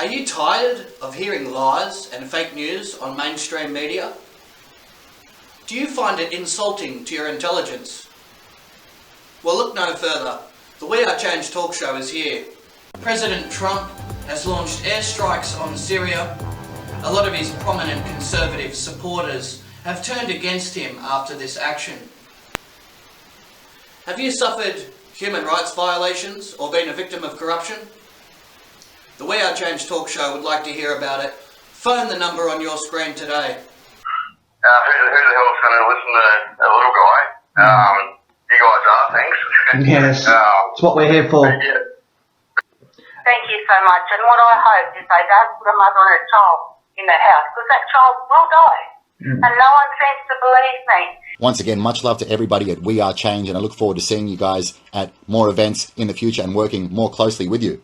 Are you tired of hearing lies and fake news on mainstream media? Do you find it insulting to your intelligence? Well, look no further. The We Are Change talk show is here. President Trump has launched airstrikes on Syria. A lot of his prominent conservative supporters have turned against him after this action. Have you suffered human rights violations or been a victim of corruption? The We Are Change talk show would like to hear about it. Phone the number on your screen today. Who the hell's going to listen to a little guy? You guys are, thanks. Yes, it's what we're here for. Yeah. Thank you so much. And what I hope is they don't put a mother and a child in the house, because that child will die. And no one seems to believe me. Once again, much love to everybody at We Are Change, and I look forward to seeing you guys at more events in the future and working more closely with you.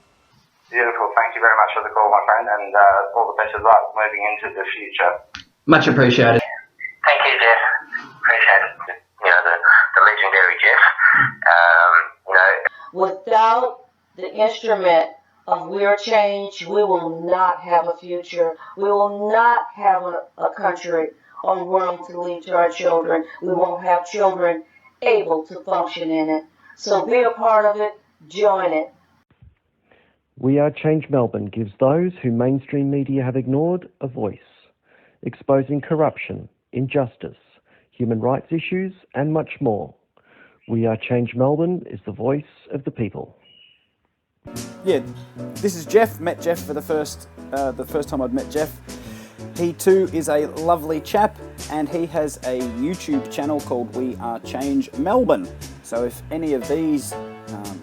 Beautiful. Thank you very much for the call, my friend, and all the best of luck moving into the future. Much appreciated. Thank you, Jeff. Appreciate it. You know, the legendary Jeff. Without the instrument of We Are Change, we will not have a future. We will not have a country or world to leave to our children. We won't have children able to function in it. So be a part of it. Join it. We Are Change Melbourne gives those who mainstream media have ignored a voice, exposing corruption, injustice, human rights issues, and much more. We Are Change Melbourne is the voice of the people. Yeah, this is Jeff. Met Jeff for the first time I'd met Jeff. He too is a lovely chap, and he has a YouTube channel called We Are Change Melbourne. So if any of these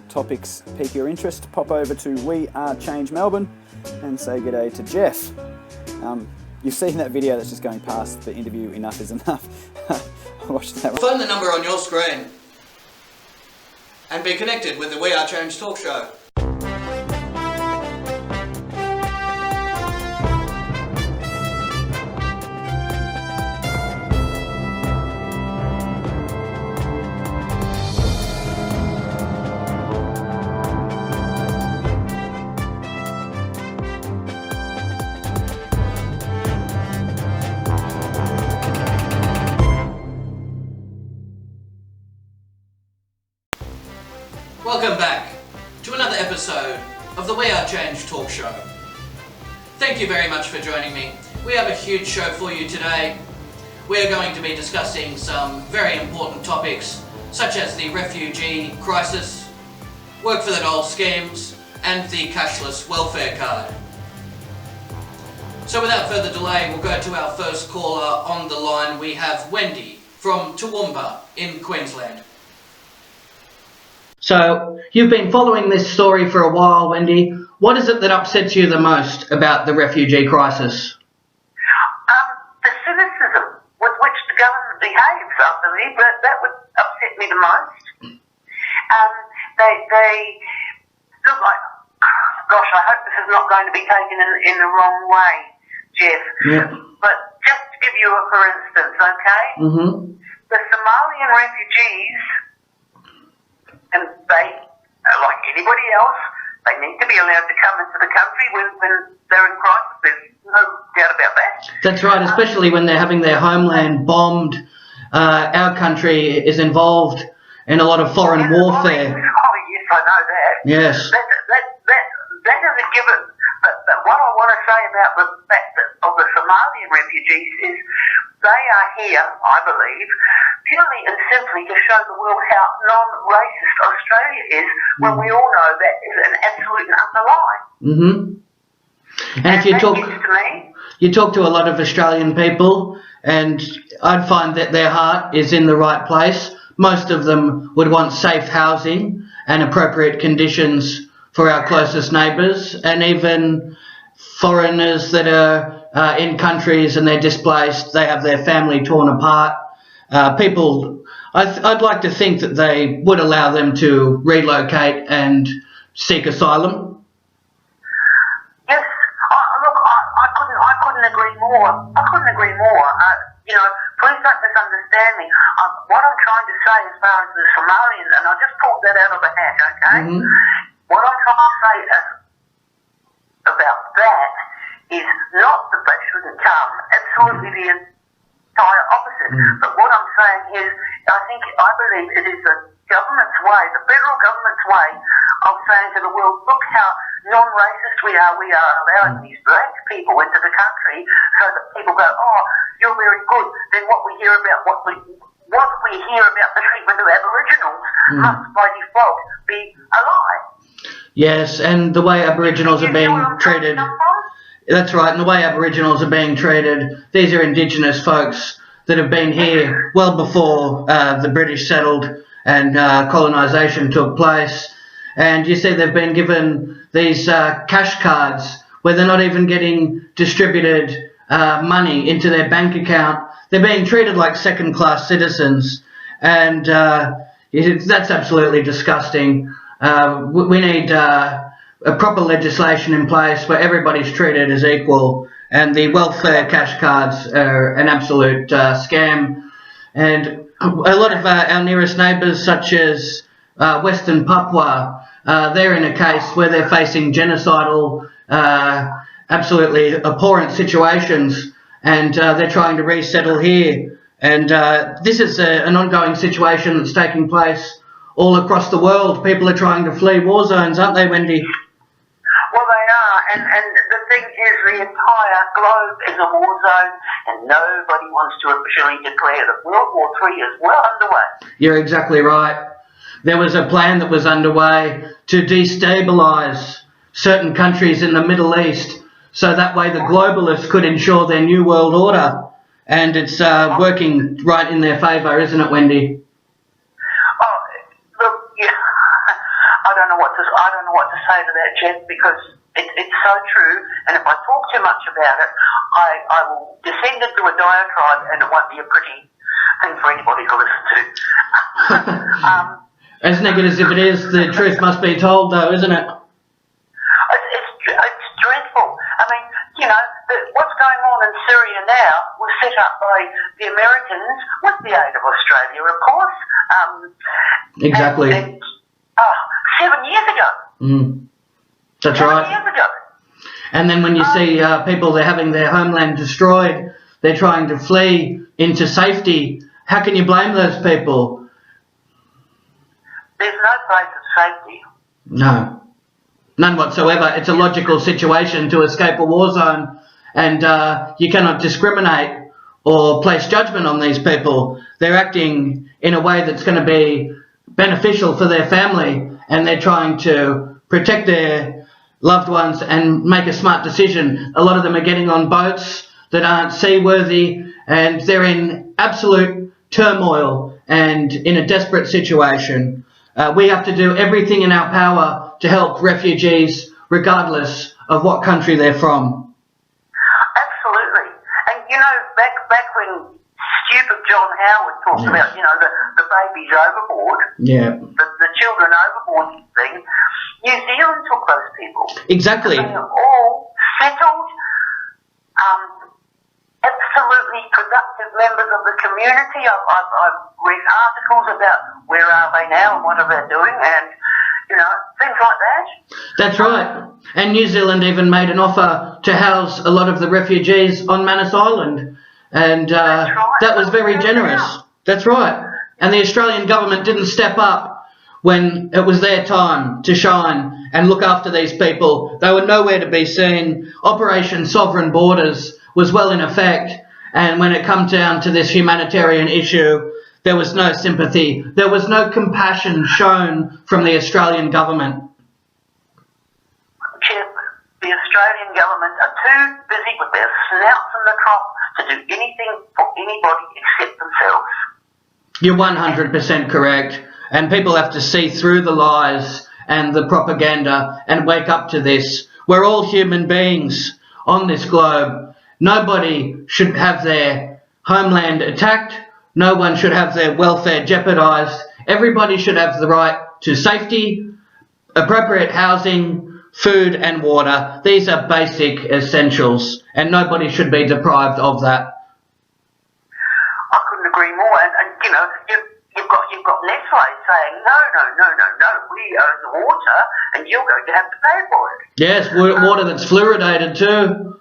topics pique your interest, pop over to We Are Change Melbourne and say good day to Jeff. You've seen that video that's just going past the interview, Enough is Enough. Watch that one. Phone the number on your screen and be connected with the We Are Change talk show. Welcome back to another episode of the We Are Change talk show. Thank you very much for joining me. We have a huge show for you today. We are going to be discussing some very important topics such as the refugee crisis, work for the dole schemes, and the cashless welfare card. So without further delay, we'll go to our first caller on the line. We have Wendy from Toowoomba in Queensland. So, you've been following this story for a while, Wendy. What is it that upsets you the most about the refugee crisis? The cynicism with which the government behaves, I believe, that would upset me the most. They look like, gosh, I hope this is not going to be taken in the wrong way, Jeff. Yeah. But just to give you a for instance, okay? Mm-hmm. The Somalian refugees, and they, like anybody else, they need to be allowed to come into the country when they're in crisis. There's no doubt about that. That's right, especially when they're having their homeland bombed. Our country is involved in a lot of foreign warfare. Oh, yes, I know that. Yes. That is a given. But what I want to say about the fact of the Somalian refugees is they are here, I believe, purely and simply to show the world how non-racist Australia is, when we all know that is an absolute and utter lie. Mm-hmm. And if you talk to a lot of Australian people, and I'd find that their heart is in the right place. Most of them would want safe housing and appropriate conditions for our closest neighbours, and even foreigners that are in countries and they're displaced, they have their family torn apart. I'd like to think that they would allow them to relocate and seek asylum. Yes, I couldn't agree more. Please don't misunderstand me. What I'm trying to say as far as the Somalians, and I just pulled that out of the hat, okay? Mm-hmm. What I'm trying to say is about that is not that they shouldn't come, absolutely the entire opposite. But what I'm saying is, I believe it is the government's way, the federal government's way of saying to the world, look how non-racist we are allowing these black people into the country so that people go, oh, you're very good. Then what we hear about the treatment of Aboriginals must by default be a lie. Yes, and the way Aboriginals are being treated. That's right, and the way Aboriginals are being treated, these are Indigenous folks that have been here well before the British settled and colonisation took place. And you see they've been given these cash cards where they're not even getting distributed money into their bank account. They're being treated like second-class citizens, and that's absolutely disgusting. We need a proper legislation in place where everybody's treated as equal, and the welfare cash cards are an absolute scam. And a lot of our nearest neighbours, such as Western Papua, they're in a case where they're facing genocidal, absolutely abhorrent situations, and they're trying to resettle here. And this is an ongoing situation that's taking place all across the world. People are trying to flee war zones, aren't they, Wendy? Well, they are, and the thing is, the entire globe is a war zone, and nobody wants to officially declare that World War III is well underway. You're exactly right. There was a plan that was underway to destabilise certain countries in the Middle East, so that way the globalists could ensure their new world order, and it's working right in their favour, isn't it, Wendy? Oh, look, yeah, I don't know what to say to that, Jeff, because it's so true, and if I talk too much about it, I will descend into a diatribe, and it won't be a pretty thing for anybody to listen to. As negative as it is, the truth must be told, though, isn't it? It's dreadful. I mean, what's going on in Syria now was set up by the Americans with the aid of Australia, of course. Exactly. 7 years ago. That's 7 right. years ago. And then when you see people, they're having their homeland destroyed, they're trying to flee into safety, how can you blame those people? There's no place of safety. No. None whatsoever. It's a logical situation to escape a war zone, and you cannot discriminate or place judgment on these people. They're acting in a way that's going to be beneficial for their family, and they're trying to protect their loved ones and make a smart decision. A lot of them are getting on boats that aren't seaworthy, and they're in absolute turmoil and in a desperate situation. We have to do everything in our power to help refugees, regardless of what country they're from. Absolutely. And, back when stupid John Howard talked about, the babies overboard, the children overboard thing, New Zealand took those people. Exactly. They are all settled, absolutely productive members of the community. I've read articles about where are they now and what are they doing, and things like that. That's right. And New Zealand even made an offer to house a lot of the refugees on Manus Island, and that was very generous. That's right. And the Australian government didn't step up when it was their time to shine and look after these people. They were nowhere to be seen. Operation Sovereign Borders was well in effect, and when it come down to this humanitarian issue, there was no sympathy. There was no compassion shown from the Australian government. Chip, the Australian government are too busy with their snouts in the trough to do anything for anybody except themselves. You're 100% correct, and people have to see through the lies and the propaganda and wake up to this. We're all human beings on this globe. Nobody should have their homeland attacked. No one should have their welfare jeopardised. Everybody should have the right to safety, appropriate housing, food and water. These are basic essentials, and nobody should be deprived of that. I couldn't agree more. And you've got Nestle saying, no, we own the water and you're going to have to pay for it. Yes, water that's fluoridated too.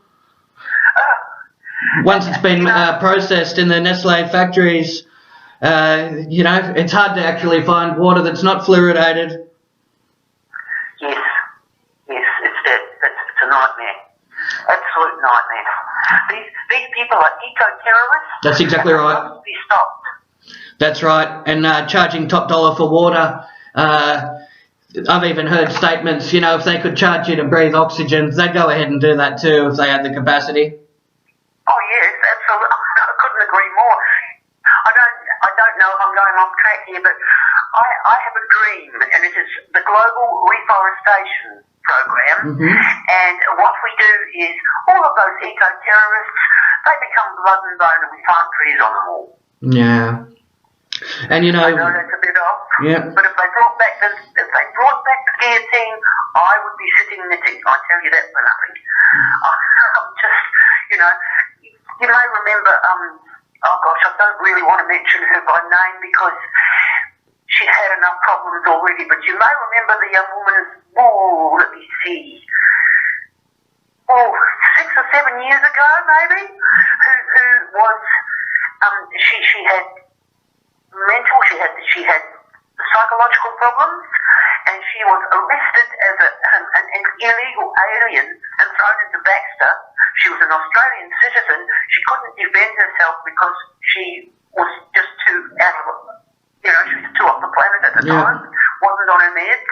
Once it's been processed in the Nestle factories, it's hard to actually find water that's not fluoridated. Yes, it's a nightmare. Absolute nightmare. These people are eco-terrorists. That's exactly right. Must be stopped. That's right, and charging top dollar for water. I've even heard statements, if they could charge you to breathe oxygen, they'd go ahead and do that too if they had the capacity. Oh yes, absolutely. I couldn't agree more. I don't know if I'm going off track here, but I have a dream, and it is the global reforestation program. Mm-hmm. And what we do is all of those eco-terrorists, they become blood and bone, and we plant trees on them all. Yeah. And I know that's a bit off. Yeah. But if they brought back the guillotine, I would be sitting knitting. I tell you that for nothing. I'm just, you may remember. Oh gosh, I don't really want to mention her by name because she's had enough problems already. But you may remember the young woman. Oh, let me see. 6 or 7 years ago, maybe, who was she had mental, she had psychological problems, and she was arrested as an illegal alien and thrown into Baxter. She was an Australian citizen. She couldn't defend herself because she was just too out of she was too off the planet at the time, wasn't on her meds,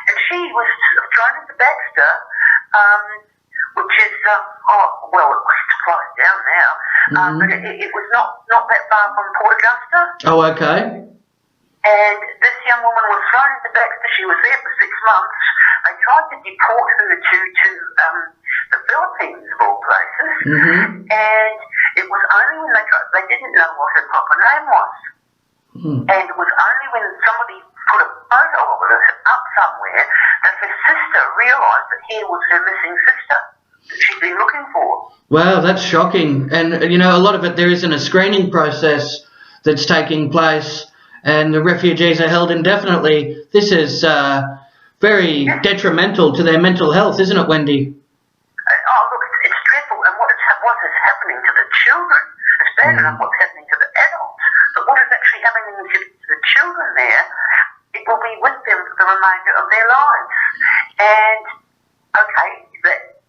and she was thrown into Baxter, which is it was closed down now. But it was not that far from Port Augusta. Oh, okay. And this young woman was thrown into Baxter. She was there for 6 months. They tried to deport her to the Philippines, of all places. Mm-hmm. And it was only when they didn't know what her proper name was. Mm. And it was only when somebody put a photo of her up somewhere that her sister realised that here was her missing sister that she'd been looking for. Wow, that's shocking. And, a lot of it, there isn't a screening process that's taking place, and the refugees are held indefinitely. This is very detrimental to their mental health, isn't it, Wendy? Look, it's dreadful. And what is happening to the children? It's bad enough what's happening to the adults, but what is actually happening to the children there, it will be with them for the remainder of their lives. And, okay,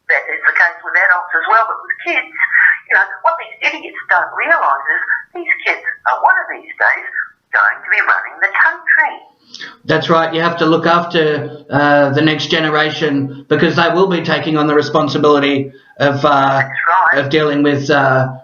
that is the case with adults as well, but with kids, what these idiots don't realise is these kids are one of these days going to be running the country. That's right. You have to look after the next generation because they will be taking on the responsibility of dealing with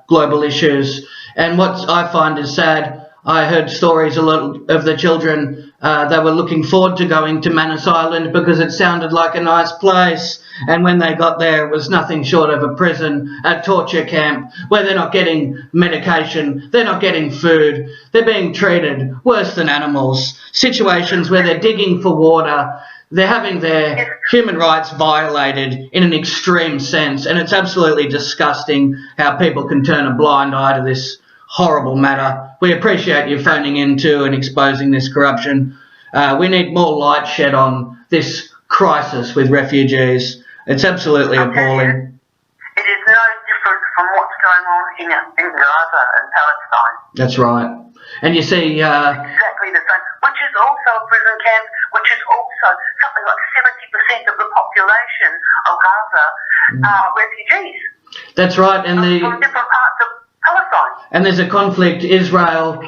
global issues. And what I find is sad, I heard stories a lot of the children, they were looking forward to going to Manus Island because it sounded like a nice place. And when they got there, it was nothing short of a prison, a torture camp, where they're not getting medication, they're not getting food, they're being treated worse than animals. Situations where they're digging for water, they're having their human rights violated in an extreme sense. And it's absolutely disgusting how people can turn a blind eye to this horrible matter. We appreciate you phoning in too and exposing this corruption. We need more light shed on this crisis with refugees. It's absolutely appalling. It is no different from what's going on in Gaza and Palestine. That's right. And you see... exactly the same, which is also a prison camp, which is also something like 70% of the population of Gaza are refugees. That's right. And from different parts of Palestine. And there's a conflict. Israel,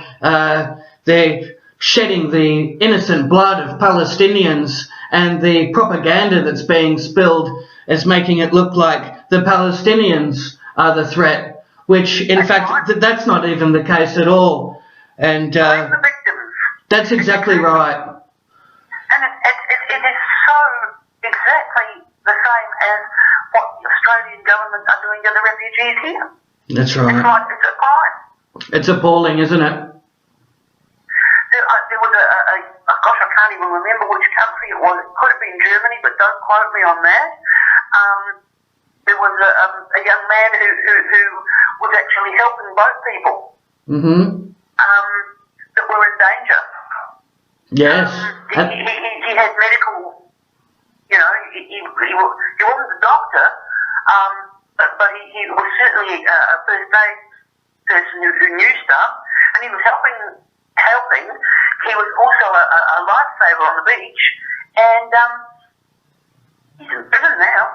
they're shedding the innocent blood of Palestinians, and the propaganda that's being spilled is making it look like the Palestinians are the threat, which in fact that's not even the case at all. And the victims. That's exactly right. And it is so exactly the same as what the Australian government are doing to the refugees here. That's right. It's a crime. It's appalling, isn't it? There was gosh, I can't even remember which country it was. It could have been Germany, but don't quote me on that. There was a young man who was actually helping boat people. Mm-hmm. in danger. Yes. He had medical, you know, he wasn't a doctor, but he was certainly a first aid person who knew stuff, and he was helping. He was also a lifesaver on the beach, and he's in prison now.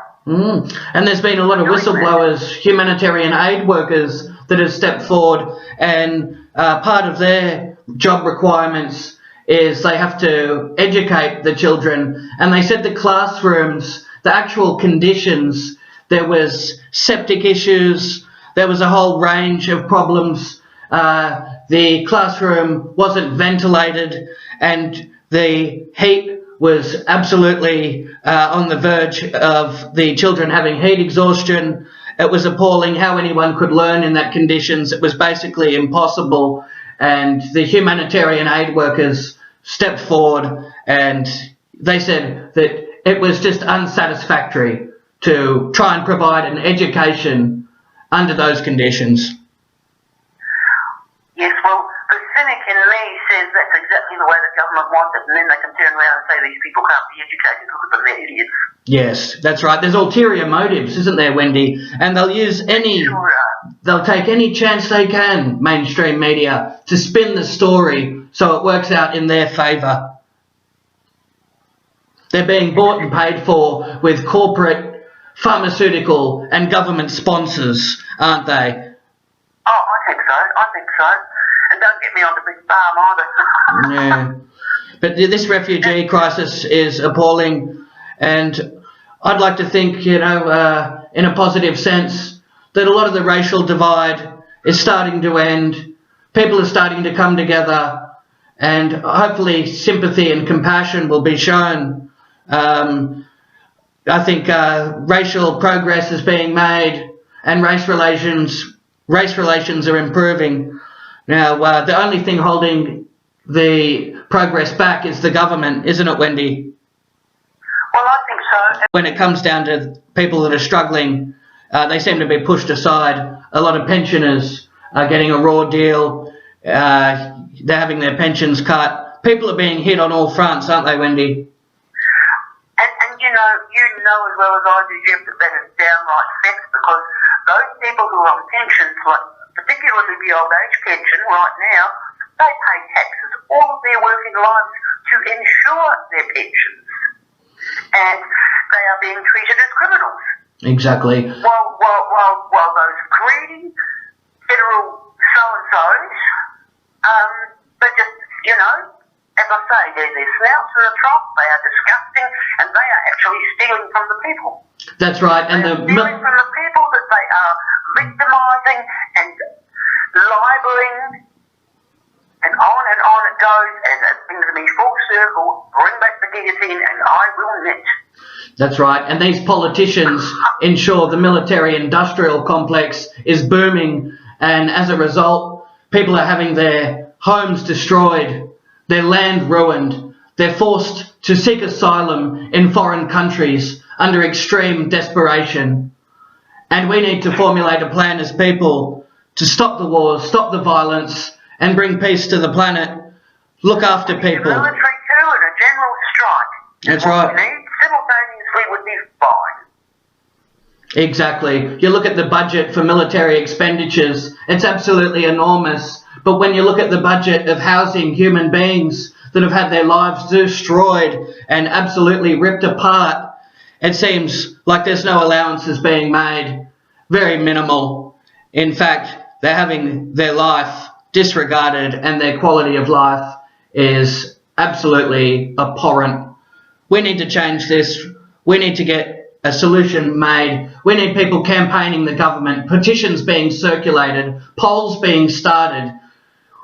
And there's been a lot of whistleblowers, humanitarian aid workers that have stepped forward, and part of their job requirements is they have to educate the children. And they said the classrooms, the actual conditions, there was septic issues, there was a whole range of problems. The classroom wasn't ventilated, and the heat was absolutely on the verge of the children having heat exhaustion. It was appalling how anyone could learn in that conditions. It was basically impossible, and the humanitarian aid workers stepped forward and they said that it was just unsatisfactory to try and provide an education under those conditions. Yes, well, the cynic in me says that's exactly the way the government wants it, and then they can turn around and say these people can't be educated. Look at them, they're idiots. Yes, that's right. There's ulterior motives, isn't there, Wendy? And they'll use they'll take any chance they can, mainstream media, to spin the story so it works out in their favour. They're being bought and paid for with corporate, pharmaceutical and government sponsors, aren't they? Oh, I think so. And don't get me on the big farm either. Yeah. But this refugee crisis is appalling, and I'd like to think, in a positive sense, that a lot of the racial divide is starting to end. People are starting to come together, and hopefully sympathy and compassion will be shown. I think racial progress is being made, and race relations are improving. Now, the only thing holding the progress back is the government, isn't it, Wendy? Well, I think so. When it comes down to people that are struggling, they seem to be pushed aside. A lot of pensioners are getting a raw deal. They're having their pensions cut. People are being hit on all fronts, aren't they, Wendy? And you know as well as I do, Jeff, that is downright sex, because those people who are on pensions, like particularly the old age pension right now, they pay taxes all of their working lives to ensure their pensions, and they are being treated as criminals. Exactly. While those greedy federal so-and-sos, they just, as I say, they're snouts in the trough, they are disgusting, and they are actually stealing from the people. That's right. And stealing from the people that they are victimising and libeling, and on it goes, and it brings me full circle, bring back the guillotine, and I will knit. That's right. And these politicians ensure the military-industrial complex is booming, and as a result, people are having their homes destroyed, their land ruined. They're forced to seek asylum in foreign countries under extreme desperation. And we need to formulate a plan as people to stop the wars, stop the violence, and bring peace to the planet. Look after people. A military coup and a general strike. That's right. What we need simultaneously would be fine. Exactly. You look at the budget for military expenditures, it's absolutely enormous. But when you look at the budget of housing human beings that have had their lives destroyed and absolutely ripped apart, it seems like there's no allowances being made. Very minimal. In fact, they're having their life disregarded, and their quality of life is absolutely abhorrent. We need to change this. We need to get a solution made. We need people campaigning the government, petitions being circulated, polls being started.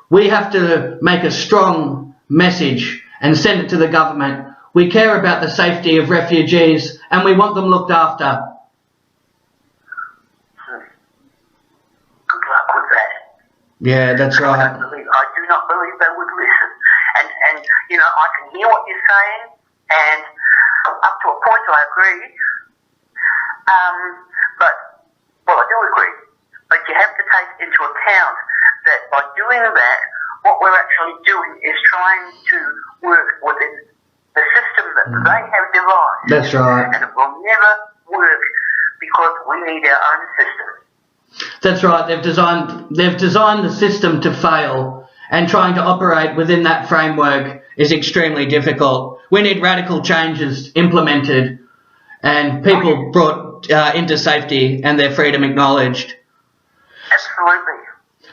We have to make a strong message and send it to the government. We care about the safety of refugees, and we want them looked after. Good luck with that. Yeah, that's right. I do not believe they would listen. And I can hear what you're saying, and up to a point I agree. I do agree. But you have to take into account that by doing that, what we're actually doing is trying to work within the system that they have devised. That's right. And it will never work because we need our own system. That's right. They've designed the system to fail, and trying to operate within that framework is extremely difficult. We need radical changes implemented and people brought into safety and their freedom acknowledged. Absolutely.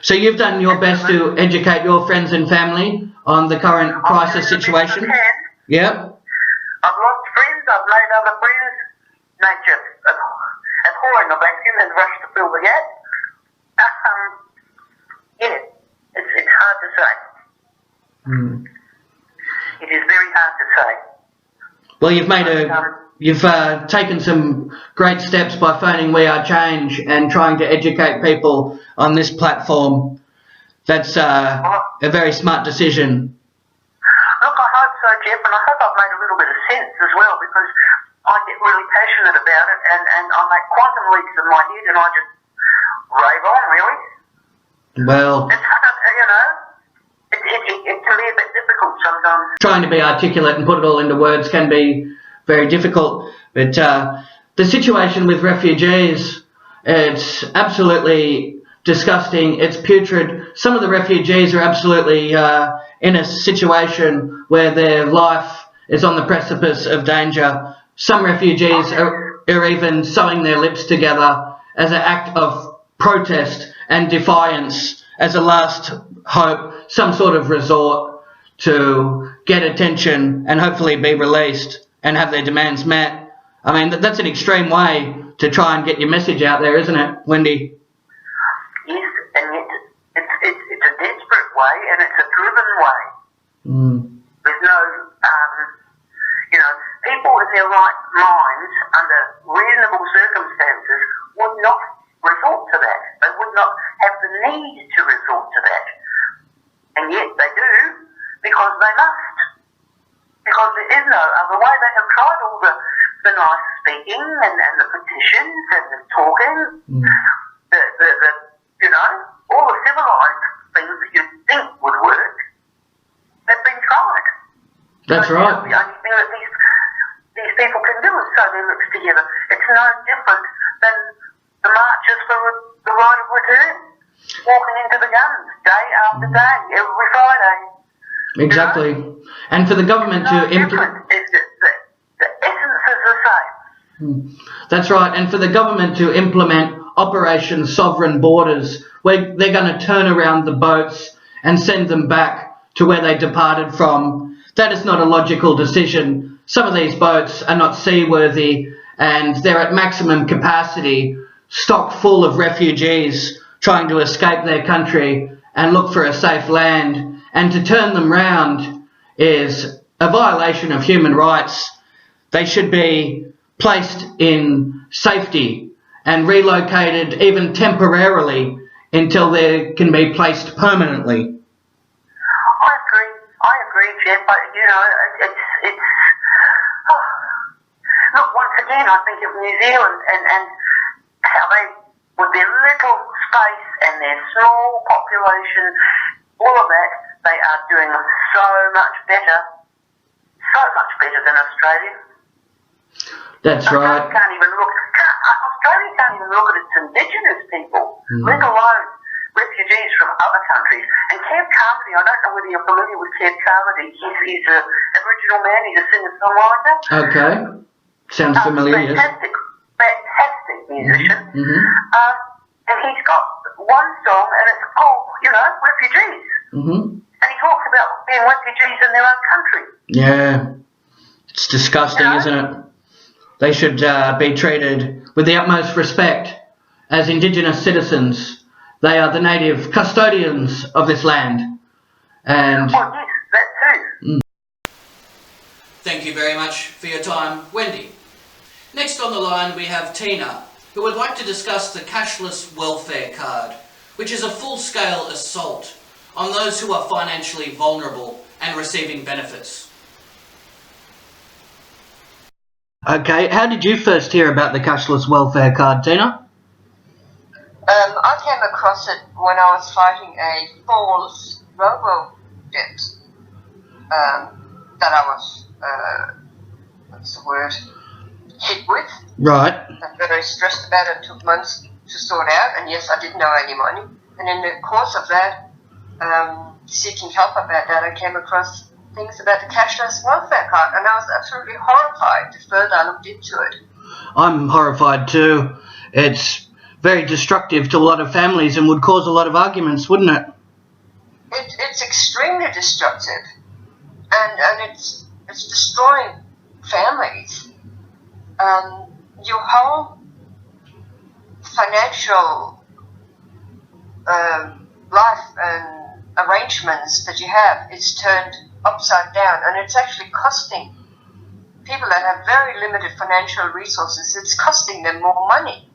So you've done your best to educate your friends and family on the current crisis situation? Yep. I've lost friends, I've made other friends. Nature abhorring a vacuum and rush to fill the gap. Yeah, it's hard to say. It is very hard to say. Well, you've taken some great steps by phoning We Are Change and trying to educate people on this platform. That's a very smart decision. Look, I hope so, Jeff, and I hope I've made a little bit of sense as well, because I get really passionate about it, and I make quantum leaps in my head, and I just rave on, really. Well, it's hard, you know. It can be a bit difficult sometimes. Trying to be articulate and put it all into words can be very difficult, but the situation with refugees, it's absolutely disgusting. It's putrid. Some of the refugees are absolutely in a situation where their life is on the precipice of danger. Some refugees are even sewing their lips together as an act of protest and defiance, as a last hope, some sort of resort to get attention and hopefully be released and have their demands met. I mean, that's an extreme way to try and get your message out there, isn't it, Wendy? Yes, and yet it's a desperate way, and it's a driven way. There's no, people in their right minds, under reasonable circumstances, would not resort to that. They would not have the need to resort to that. And yet they do, because they must. Because there is no other way. They have tried all the nice speaking and the petitions and the talking, all the civilised things that you'd think would work, they've been tried. That's so right. The only thing that these people can do is sew their lips together. It's no different than the marches for the right of return, walking into the guns day after day, every Friday. Exactly. And for the government to implement... The essence is the same. That's right. And for the government to implement Operation Sovereign Borders, where they're going to turn around the boats and send them back to where they departed from, that is not a logical decision. Some of these boats are not seaworthy, and they're at maximum capacity, stocked full of refugees trying to escape their country and look for a safe land. And to turn them round is a violation of human rights. They should be placed in safety and relocated even temporarily until they can be placed permanently. I agree, Jeff. But, it's look, once again, I think of New Zealand and how they, with their little space and their small population, all of that, they are doing so much better than Australia. That's right. Australia can't even look at its indigenous people, let alone refugees from other countries. And Kev Carmody, I don't know whether you're familiar with Kev Carmody. He's an Aboriginal man. He's a singer-songwriter. Okay. Sounds familiar, yes. Fantastic musician. And he's got one song, and it's called, Refugees. And he talks about being refugees in their own country. Yeah. It's disgusting, isn't it? They should be treated with the utmost respect as Indigenous citizens. They are the native custodians of this land. And yes, that too. Thank you very much for your time, Wendy. Next on the line we have Tina, who would like to discuss the Cashless welfare card, which is a full-scale assault on those who are financially vulnerable and receiving benefits. Okay, how did you first hear about the Cashless welfare card, Tina? I came across it when I was fighting a falls robo debt that I was, what's the word, hit with. Right. I'm very stressed about it. It took months to sort out, and yes, I didn't know any money. And in the course of that, seeking help about that, I came across things about the cashless welfare card, and I was absolutely horrified the further I looked into it. I'm horrified too. It's very destructive to a lot of families and would cause a lot of arguments, wouldn't it? It's extremely destructive, and it's destroying families. Your whole financial life and arrangements that you have is turned upside down, and it's actually costing people that have very limited financial resources, it's costing them more money.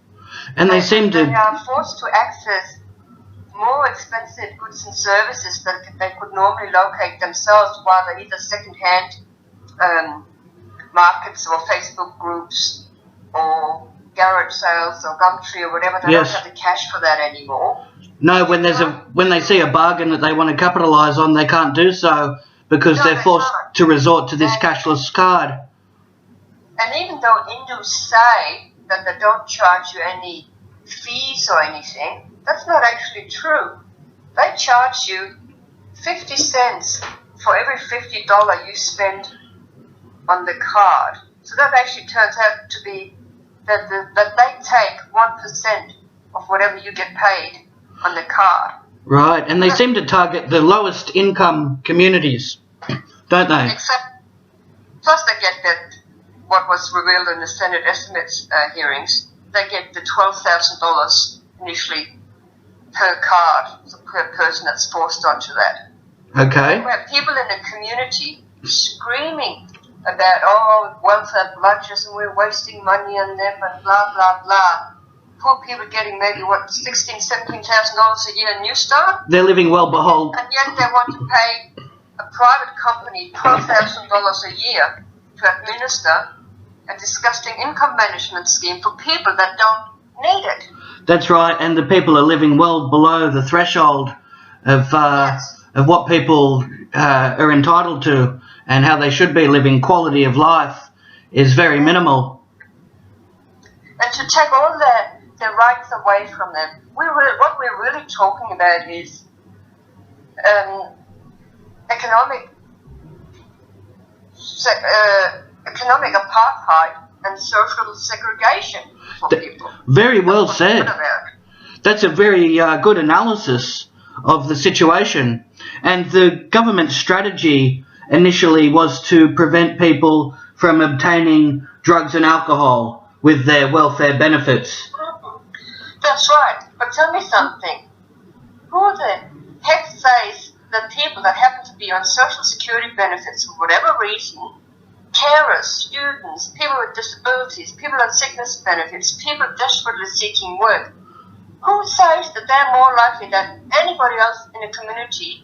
And they seem to... They are forced to access more expensive goods and services that they could normally locate themselves while they're either second-hand markets or Facebook groups or garage sales or Gumtree or whatever. They Yes. don't have the cash for that anymore. No, when they see a bargain that they want to capitalise on, they can't do so because they're forced to resort to this cashless card. And even though Hindus say that they don't charge you any fees or anything, that's not actually true. They charge you 50 cents for every $50 you spend on the card. So that actually turns out to be that they take 1% of whatever you get paid on the card. Right, and they seem to target the lowest income communities, don't they? Except, plus they get that, what was revealed in the Senate estimates hearings, they get the $12,000 initially per card, so per person that's forced onto that. Okay. We have people in the community screaming about, oh, welfare bludgers and we're wasting money on them and blah, blah, blah. Poor people getting maybe, what, $16,000, $17,000 a year in New Start? They're living well behold. And yet they want to pay a private company $12,000 a year to administer a disgusting income management scheme for people that don't need it. That's right, and the people are living well below the threshold of what people are entitled to and how they should be living. Quality of life is very minimal. And to take all their rights away from them, what we're really talking about is economic apartheid and social segregation for people. Very well said. That's a very good analysis of the situation. And the government strategy initially was to prevent people from obtaining drugs and alcohol with their welfare benefits. That's right. But tell me something. Who the heck says that people that happen to be on social security benefits for whatever reason, carers, students, people with disabilities, people on sickness benefits, people desperately seeking work, who says that they're more likely than anybody else in the community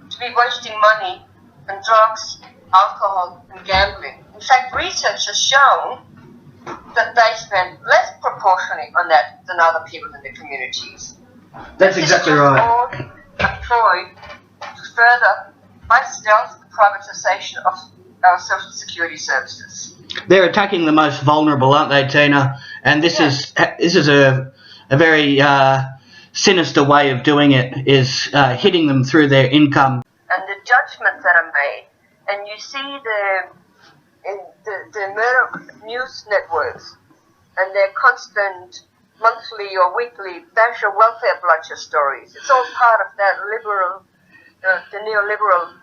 to be wasting money on drugs, alcohol, and gambling? In fact, research has shown that they spend less proportionally on that than other people in the communities. That's exactly right. All a ploy to further, by stealth, the privatisation of our social security services. They're attacking the most vulnerable, aren't they, Tina? And this is a very sinister way of doing it, is hitting them through their income. And the judgments that are made, and you see the Murdoch news networks and their constant monthly or weekly bash of welfare bludger stories. It's all part of that liberal, the neoliberal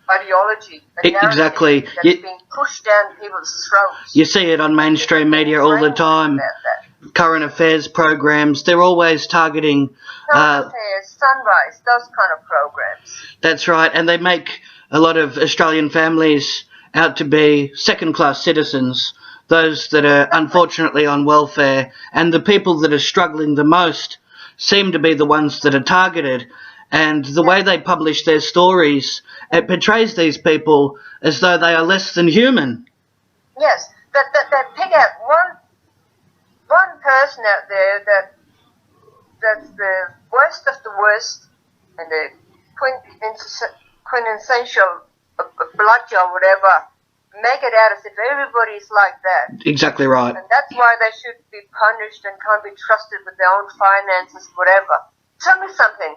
ideology. Exactly. That's being pushed down people's throats. You see it on mainstream media all the time. Current affairs programs, they're always targeting... Current affairs, Sunrise, those kind of programs. That's right, and they make a lot of Australian families out to be second-class citizens, those that are unfortunately on welfare, and the people that are struggling the most seem to be the ones that are targeted. And the way they publish their stories, it portrays these people as though they are less than human. Yes, that pick out one person out there that's the worst of the worst, and they point quintessential bludger or whatever, make it out as if everybody's like that. Exactly right. And that's why they should be punished and can't be trusted with their own finances, whatever. Tell me something.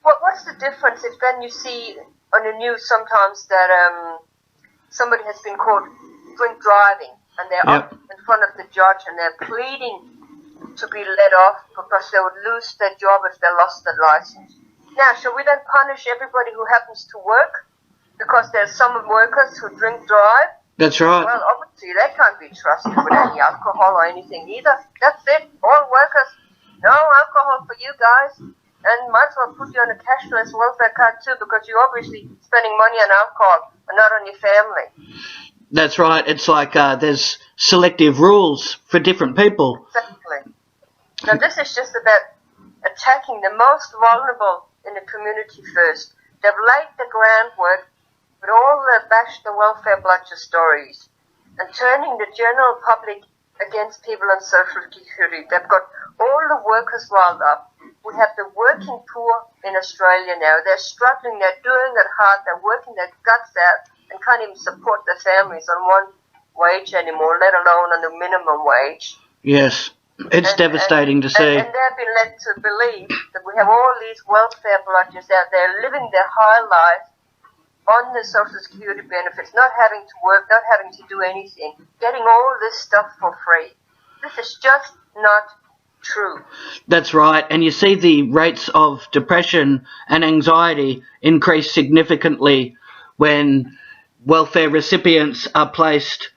What's the difference if then you see on the news sometimes that somebody has been caught drink driving and they're up in front of the judge and they're pleading to be let off because they would lose their job if they lost their license. Now, shall we then punish everybody who happens to work because there's some workers who drink drive? That's right. Well, obviously they can't be trusted with any alcohol or anything either. That's it. All workers, no alcohol for you guys. And might as well put you on a cashless welfare card too, because you're obviously spending money on alcohol and not on your family. That's right. It's like there's selective rules for different people. Exactly. Now this is just about attacking the most vulnerable in the community first. They've laid the groundwork with all the bash the welfare bludger stories and turning the general public against people on social security. They've got all the workers riled up. We have the working poor in Australia now. They're struggling, they're doing it hard, they're working their guts out and can't even support their families on one wage anymore, let alone on the minimum wage. Yes, it's devastating to see. And they've been led to believe that we have all these welfare bludgers out there living their high life on the social security benefits, not having to work, not having to do anything, getting all this stuff for free. This is just not true. That's right, and you see the rates of depression and anxiety increase significantly when welfare recipients are placed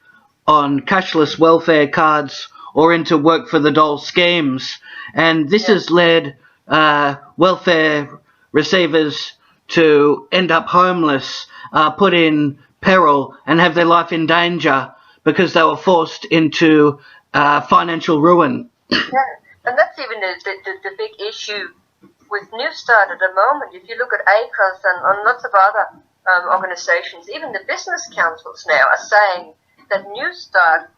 on cashless welfare cards or into work for the dole schemes, and this has led welfare receivers to end up homeless, put in peril and have their life in danger because they were forced into financial ruin. Yeah. And that's even the big issue with New Start at the moment. If you look at ACOS and lots of other organisations, even the business councils now are saying that New Start,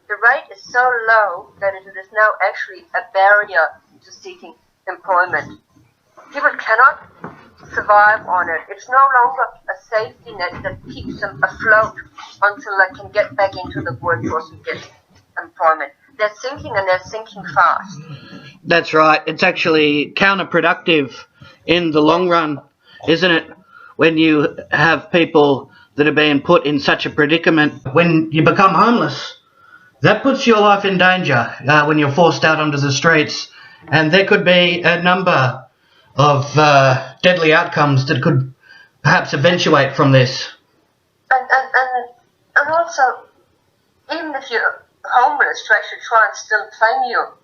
the rate is so low that it is now actually a barrier to seeking employment. People cannot survive on it. It's no longer a safety net that keeps them afloat until they can get back into the workforce and get employment. They're sinking, and they're sinking fast. That's right. It's actually counterproductive in the long run, isn't it? When you have people that are being put in such a predicament, when you become homeless, that puts your life in danger when you're forced out onto the streets. And there could be a number of deadly outcomes that could perhaps eventuate from this. And also, even if you're homeless, to actually try and still claim your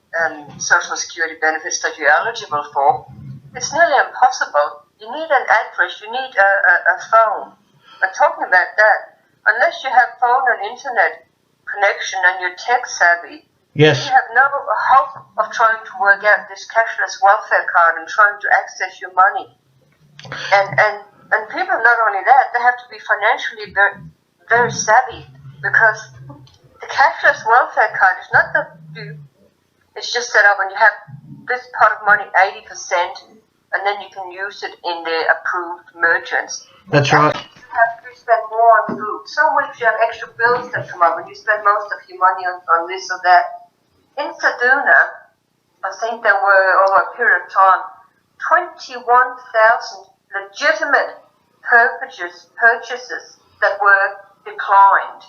social security benefits that you're eligible for, it's nearly impossible. You need an address, you need a phone. And talking about that, unless you have phone and internet connection and you're tech savvy, yes, you have no hope of trying to work out this cashless welfare card and trying to access your money. And people, not only that, they have to be financially very, very savvy, because the cashless welfare card is not that it's just set up and you have this pot of money 80% and then you can use it in the approved merchants. That's right. You have to spend more on food. Some weeks you have extra bills that come up and you spend most of your money on this or that. In Saduna, I think there were, over a period of time, 21,000 legitimate purchases that were declined.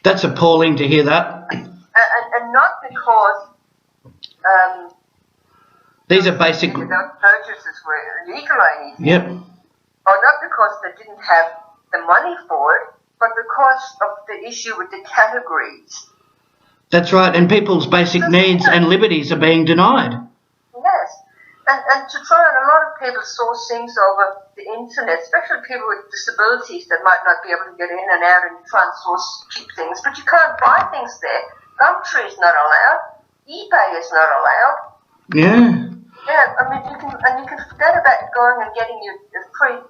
That's appalling to hear that. And not because these are basic. Those purchases were illegal or anything. Yep. Or not because they didn't have the money for it, but because of the issue with the categories. That's right, and people's basic needs and liberties are being denied. Yes. And to try, and a lot of people source things over the internet, especially people with disabilities that might not be able to get in and out and try and source cheap things, but you can't buy things there. Gumtree is not allowed. eBay is not allowed. Yeah. Yeah, I mean, you can forget about going and getting your free,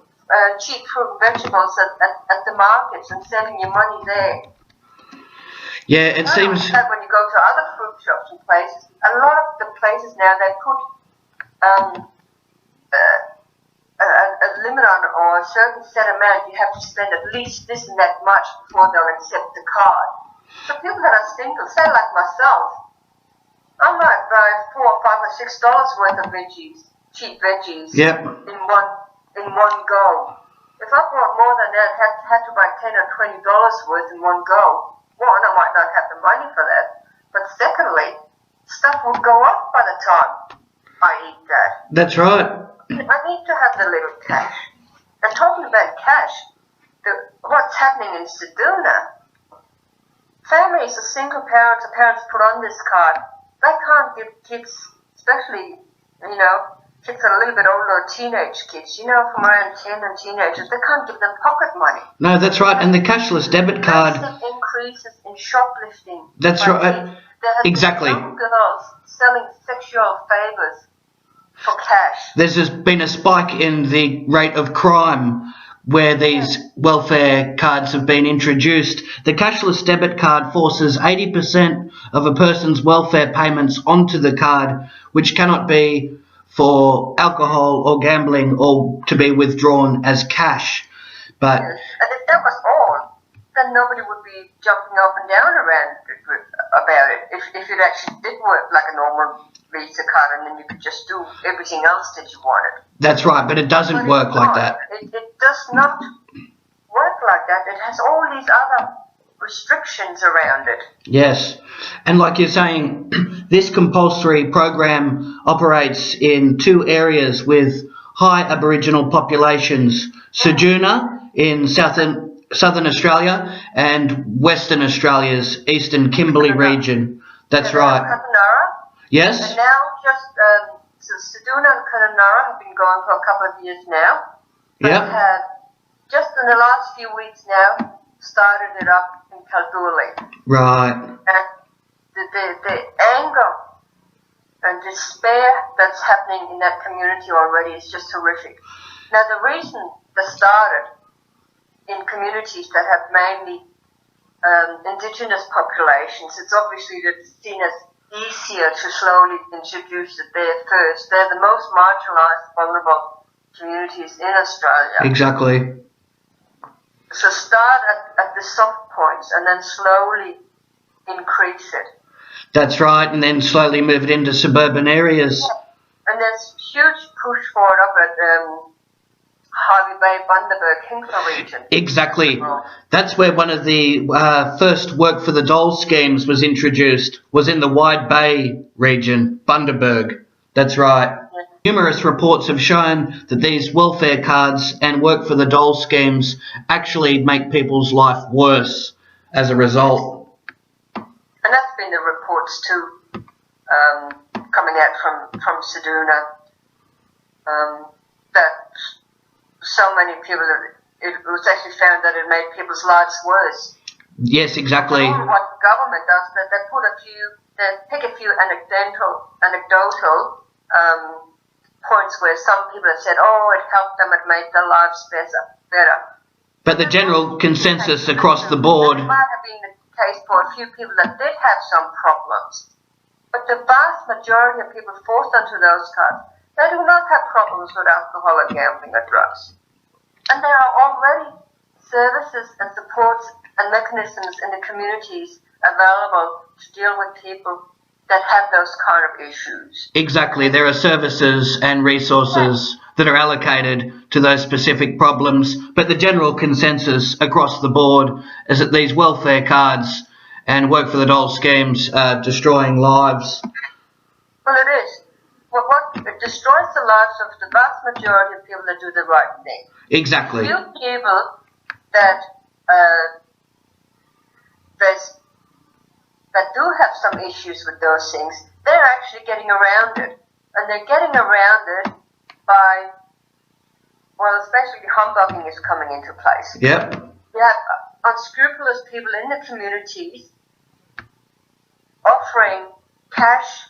cheap fruit and vegetables at the markets and sending your money there. Yeah, it seems. Like when you go to other fruit shops and places, a lot of the places now, they put a certain set amount, you have to spend at least this and that much before they'll accept the card. So people that are single, say like myself, I might buy $4 or $5 or $6 worth of veggies, cheap veggies, Yep. in one go. If I bought more than that, had to buy $10 or $20 worth in one go. One, I might not have the money for that, but secondly, stuff will go up by the time I eat that. That's right. I need to have the little cash. And talking about cash, what's happening in Sedona, families of single parents or parents put on this card, they can't give kids, especially, kids that are a little bit older, teenage kids, from around 10 and teenagers, they can't give them pocket money. No, that's right. And the cashless debit card. Massive increases in shoplifting. That's right. There has Exactly. been young girls selling sexual favours for cash. There's just been a spike in the rate of crime where these welfare cards have been introduced. The cashless debit card forces 80% of a person's welfare payments onto the card, which cannot be for alcohol or gambling or to be withdrawn as cash. But And if that was all, then nobody would be jumping up and down around about it. If it actually did work like a normal Visa card, and then you could just do everything else that you wanted. that's right, but it doesn't work like that. It does not work like that. It has all these other restrictions around it. Yes. And like you're saying, this compulsory program operates in two areas with high Aboriginal populations, Sedona in southern Australia and Western Australia's Eastern Kimberley region. That's right. Kununurra. Yes? And now so Sedona and Kununurra have been going for a couple of years now. They Yep. have, just in the last few weeks now, started it up in Kalgoorlie. Right. And the anger and despair that's happening in that community already is just horrific. Now, the reason they started in communities that have mainly indigenous populations, it's obviously that it's seen as easier to slowly introduce it there first. They're the most marginalised, vulnerable communities in Australia. Exactly. So start at the soft points and then slowly increase it. That's right, and then slowly move it into suburban areas. And there's huge push for it up at Harvey Bay, Bundaberg, Hinkler region. Exactly. That's where one of the first Work for the Dole schemes was introduced, was in the Wide Bay region, Bundaberg. That's right. Numerous reports have shown that these welfare cards and Work for the Dole schemes actually make people's life worse as a result. And that's been the reports too, coming out from Sedona, that so many people, it was actually found that it made people's lives worse. Yes, exactly. And what the government does, that they pick a few anecdotal points where some people have said, oh, it helped them, it made their lives better. But the general consensus across the board. It might have been the case for a few people that did have some problems. But the vast majority of people forced onto those cards, they do not have problems with alcohol or gambling or drugs. And there are already services and supports and mechanisms in the communities available to deal with people that have those kind of issues. Exactly. There are services and resources that are allocated to those specific problems, but the general consensus across the board is that these welfare cards and Work for the Dole schemes are destroying lives. Well, it is. It destroys the lives of the vast majority of people that do the right thing. Exactly. Few people that do have some issues with those things, they're actually getting around it. And they're getting around it by, well, especially humbugging is coming into place. Yep. You have unscrupulous people in the communities offering cash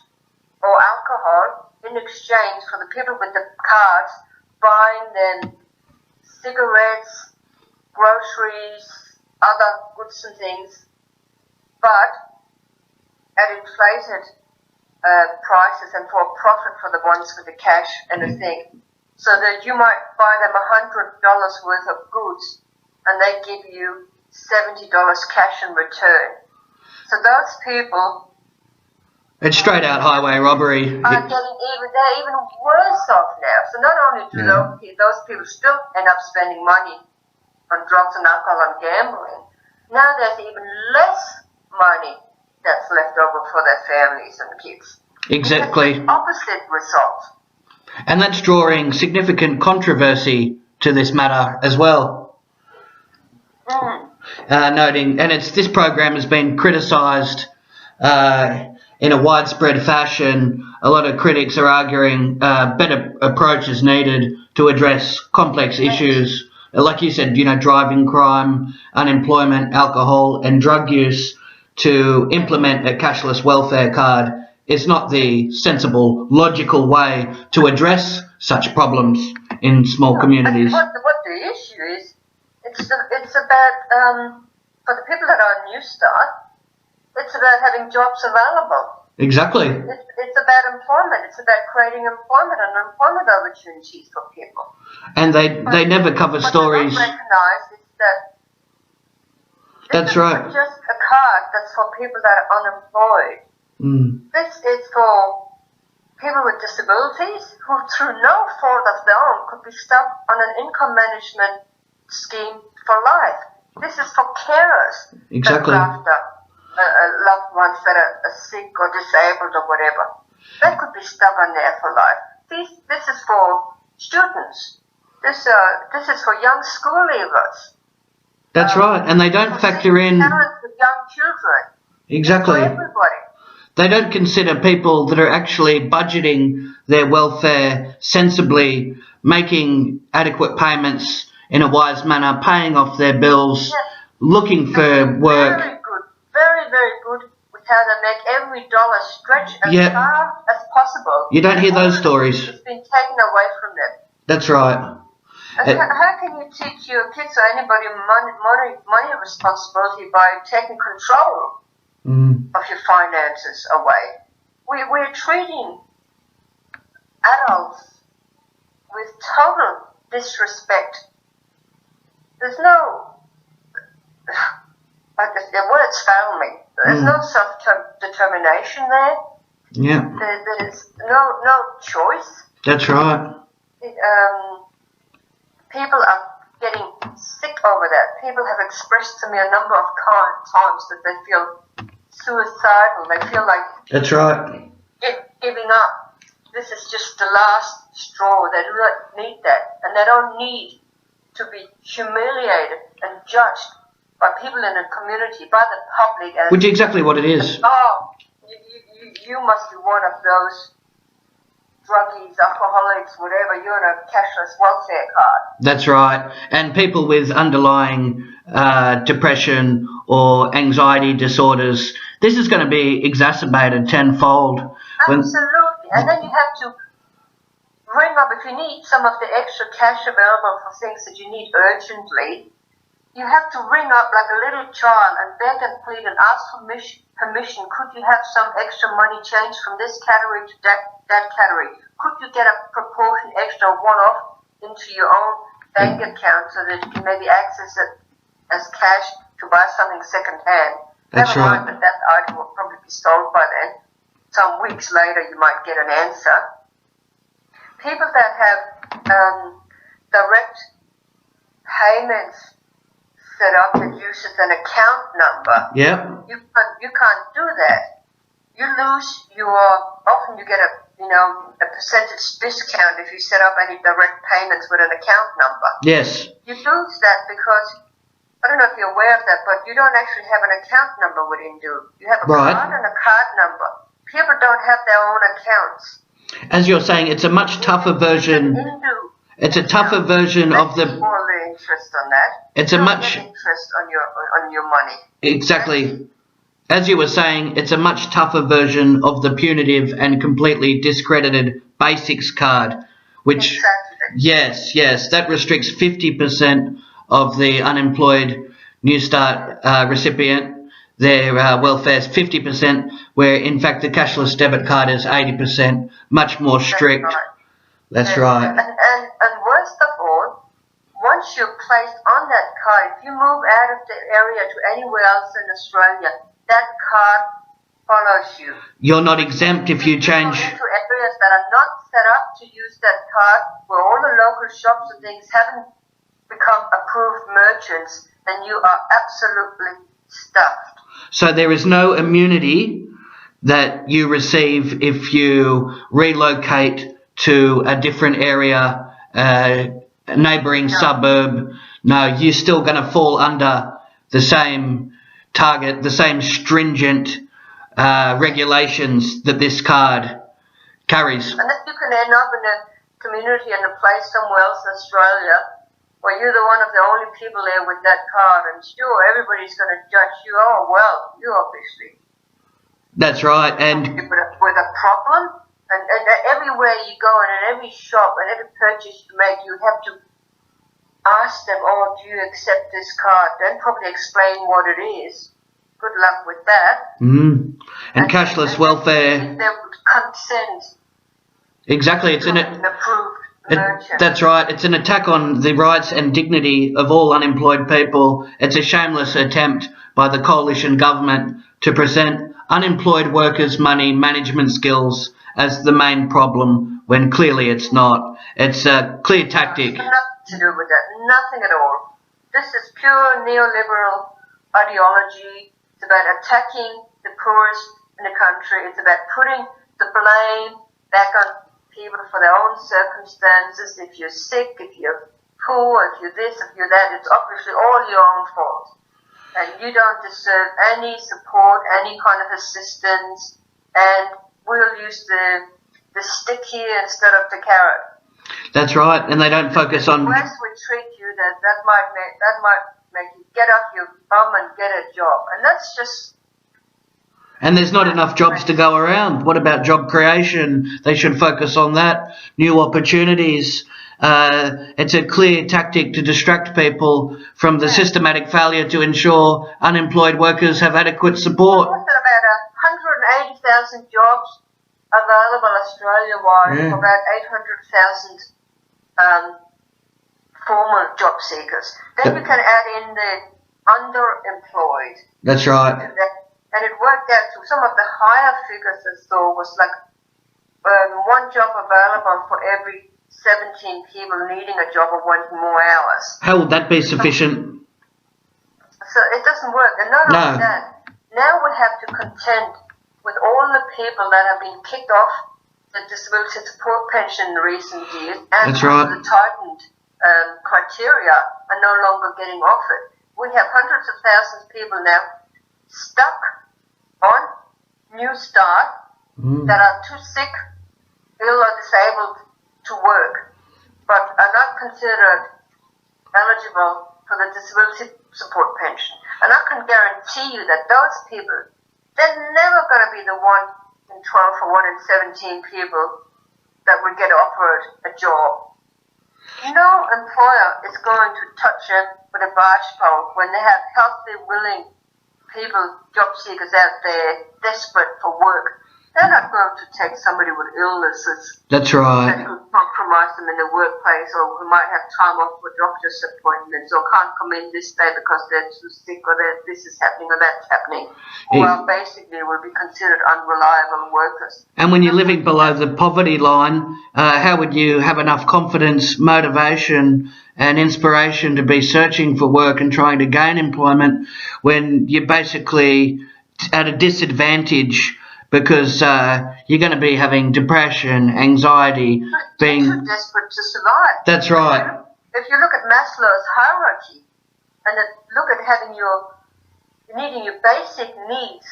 or alcohol in exchange for the people with the cards buying them cigarettes, groceries, other goods and things, but at inflated prices and for a profit for the ones with the cash and the thing. so that you might buy them $100 worth of goods, and they give you $70 cash in return. So those people It's straight out highway robbery. are they're even worse off now. So not only do those people still end up spending money on drugs and alcohol and gambling, now there's even less money that's left over for their families and kids. Exactly. It's the opposite result. And that's drawing significant controversy to this matter as well. Noting, and this program has been criticised in a widespread fashion. A lot of critics are arguing better approach is needed to address complex issues, like you said, driving crime, unemployment, alcohol and drug use. To implement a cashless welfare card is not the sensible, logical way to address such problems in small communities. What the issue is, it's about, for the people that are on New Start, it's about having jobs available. Exactly. It's about employment. It's about creating employment and employment opportunities for people. And they never cover stories. What they don't recognise is that that's right. It's just a card that's for people that are unemployed. This is for people with disabilities who, through no fault of their own, could be stuck on an income management scheme for life. This is for carers. Exactly. That look after loved ones that are sick or disabled or whatever. They could be stuck on there for life. This is for students. This is for young school leavers. That's right, and they don't factor in parents with young children. exactly. For everybody. They don't consider people that are actually budgeting their welfare sensibly, making adequate payments in a wise manner, paying off their bills, looking for work. Very good, very, very good with how they make every dollar stretch as far as possible. You don't hear those stories. It's been taken away from them. That's right. And how can you teach your kids or anybody money responsibility by taking control of your finances away? We're treating adults with total disrespect. There's no, the words fail me. There's no self-determination there. Yeah. There's no choice. That's right. People are getting sick over that. People have expressed to me a number of times that they feel suicidal. They feel like that's right. Giving up. This is just the last straw. They do not need that, and they don't need to be humiliated and judged by people in the community, by the public. Which is exactly what it is. Oh, you must be one of those druggies, alcoholics, whatever, you're on a cashless welfare card. That's right. And people with underlying depression or anxiety disorders, this is going to be exacerbated tenfold. Absolutely. And then you have to ring up, if you need some of the extra cash available for things that you need urgently, you have to ring up like a little child and beg and plead and ask for permission. Could you have some extra money changed from this category to that category? Could you get a proportion extra one-off into your own bank account so that you can maybe access it as cash to buy something second-hand? That's Never right. mind that item will probably be sold by then. Some weeks later you might get an answer. People that have direct payments set up that uses an account number. Yep. You can't do that. You lose often you get a percentage discount if you set up any direct payments with an account number. Yes. You lose that because, I don't know if you're aware of that, but you don't actually have an account number with Indu. You have a card and a card number. People don't have their own accounts. As you're saying, it's a much tougher version. It's a tougher version of the. More the interest on that. It's you a don't much get interest on your money. Exactly. As you were saying, it's a much tougher version of the punitive and completely discredited Basics card, which yes, that restricts 50% of the unemployed New Start recipient. Their welfare is 50%, where in fact the cashless debit card is 80%, much more strict. That's right. That's right. And And worst of all, once you're placed on that card, if you move out of the area to anywhere else in Australia, that card follows you. You're not exempt if you change. Go into areas that are not set up to use that card, where all the local shops and things haven't become approved merchants, and you are absolutely stuffed. So there is no immunity that you receive if you relocate to a different area, a neighbouring suburb. No, you're still going to fall under the same target, the same stringent regulations that this card carries. Unless you can end up in a community and a place somewhere else in Australia where you're the one of the only people there with that card, and sure, everybody's going to judge you. Oh, well, you obviously. That's right, and with a problem, and everywhere you go and in every shop and every purchase you make, you have to ask them, oh, do you accept this card? Then probably explain what it is. Good luck with that. And cashless welfare. They would consent. Exactly, it's an approved merchant. That's right. It's an attack on the rights and dignity of all unemployed people. It's a shameless attempt by the coalition government to present unemployed workers' money management skills as the main problem, when clearly it's not. It's a clear tactic. It's nothing to do with that. Nothing at all. This is pure neoliberal ideology. It's about attacking the poorest in the country. It's about putting the blame back on people for their own circumstances. If you're sick, if you're poor, if you're this, if you're that, it's obviously all your own fault. And you don't deserve any support, any kind of assistance, and we'll use the stick here instead of the carrot. That's right, and they don't focus on. The worse we treat you, that might make you get off your bum and get a job, and that's just. And there's not enough jobs to go around. What about job creation? They should focus on that. New opportunities. It's a clear tactic to distract people from the systematic failure to ensure unemployed workers have adequate support. There's about 180,000 jobs available Australia-wide for about 800,000 formal job seekers. Then you can add in the underemployed. That's right. And it worked out to some of the higher figures I saw was like one job available for every 17 people needing a job or wanting more hours. How would that be sufficient? So it doesn't work. And not only that, now we have to contend with all the people that have been kicked off the disability support pension in recent years, and That's right. the tightened criteria are no longer getting offered. We have hundreds of thousands of people now stuck on New Start that are too sick, ill or disabled to work, but are not considered eligible for the disability support pension. And I can guarantee you that those people, they're never going to be the 1 in 12 or 1 in 17 people that will get offered a job. No employer is going to touch them with a barge pole when they have healthy, willing people, job seekers out there desperate for work. They're not going to take somebody with illnesses. That's right. That could compromise them in the workplace, or who might have time off for doctor's appointments, or can't come in this day because they're too sick, or this is happening or that's happening. Well, basically will be considered unreliable workers. And when you're living below the poverty line, how would you have enough confidence, motivation and inspiration to be searching for work and trying to gain employment when you're basically at a disadvantage because you're going to be having depression, anxiety, being too desperate to survive. That's right. If you look at Maslow's hierarchy and look at needing your basic needs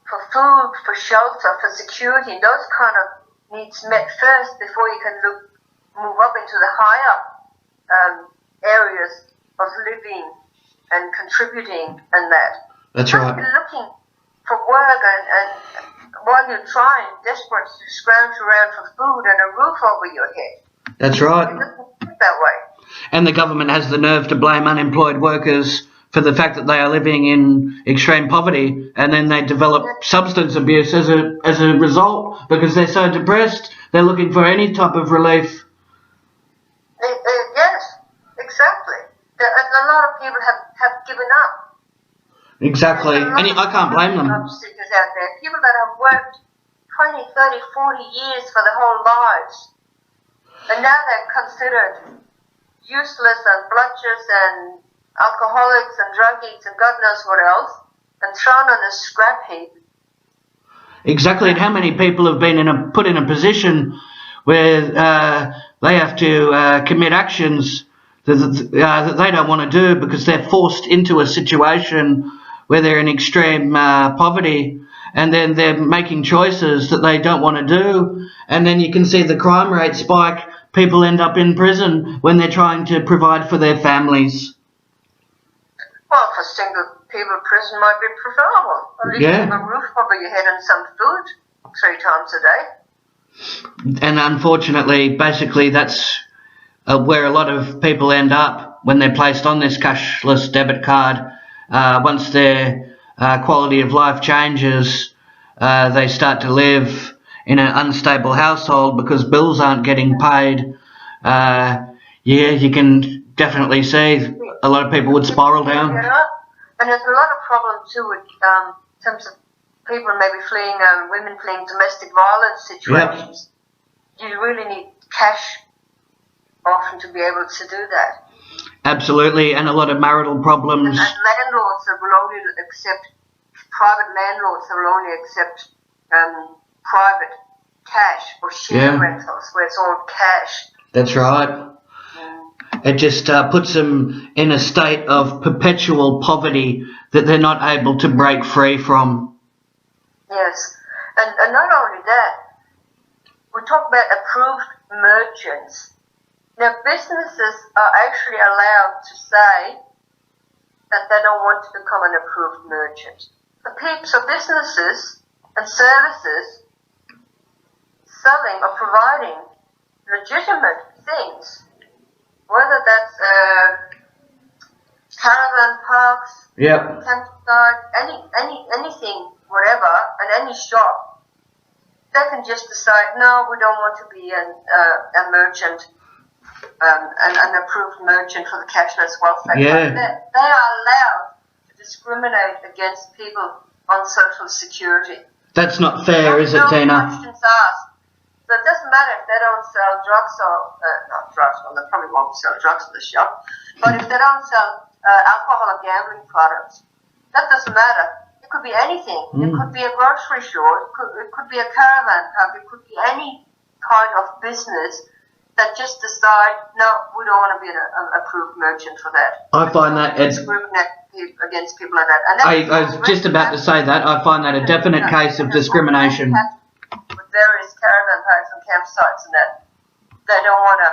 for food, for shelter, for security, those kind of needs met first before you can move up into the higher areas of living and contributing and that. That's you right. You're looking for work and while you're trying, desperate to scrounge around for food and a roof over your head. That's right. It doesn't work that way. And the government has the nerve to blame unemployed workers for the fact that they are living in extreme poverty, and then they develop substance abuse as a result because they're so depressed. They're looking for any type of relief. people have given up. Exactly. And I can't blame them. Job seekers out there, people that have worked 20, 30, 40 years for their whole lives. And now they're considered useless and bludgers and alcoholics and druggies and God knows what else, and thrown on a scrap heap. Exactly. And how many people have been put in a position where they have to commit actions that they don't want to do because they're forced into a situation where they're in extreme poverty, and then they're making choices that they don't want to do, and then you can see the crime rate spike. People end up in prison when they're trying to provide for their families. Well, for single people, prison might be preferable. At least you have a roof over your head and some food 3 times a day. And unfortunately, basically, that's where a lot of people end up when they're placed on this cashless debit card. Once their quality of life changes, they start to live in an unstable household because bills aren't getting paid. You can definitely see a lot of people would spiral down. And there's a lot of problems too with in terms of people maybe fleeing, women fleeing domestic violence situations. Yep. You really need cash often to be able to do that. Absolutely, and a lot of marital problems. And landlords that will only accept, private landlords that will only accept private cash or share rentals where it's all cash. That's right. It just puts them in a state of perpetual poverty that they're not able to break free from. Yes, and not only that, we talk about approved merchants. Now, businesses are actually allowed to say that they don't want to become an approved merchant. So businesses and services selling or providing legitimate things, whether that's caravan parks, campsite, anything, whatever, and any shop, they can just decide, no, we don't want to be a merchant, an approved merchant for the cashless welfare. They are allowed to discriminate against people on Social Security. That's not fair, is it, Tina? Questions asked. So it doesn't matter if they don't sell drugs or, not drugs, well, they probably won't sell drugs in the shop, but if they don't sell alcohol or gambling products, that doesn't matter. It could be anything. It could be a grocery store, it could be a caravan park, it could be any kind of business that just decide, no, we don't want to be an approved merchant for that. I find that discriminate against people like that. And I was just about to say that. I find that a definite case of discrimination. With various caravan parks and campsites and that, they don't want to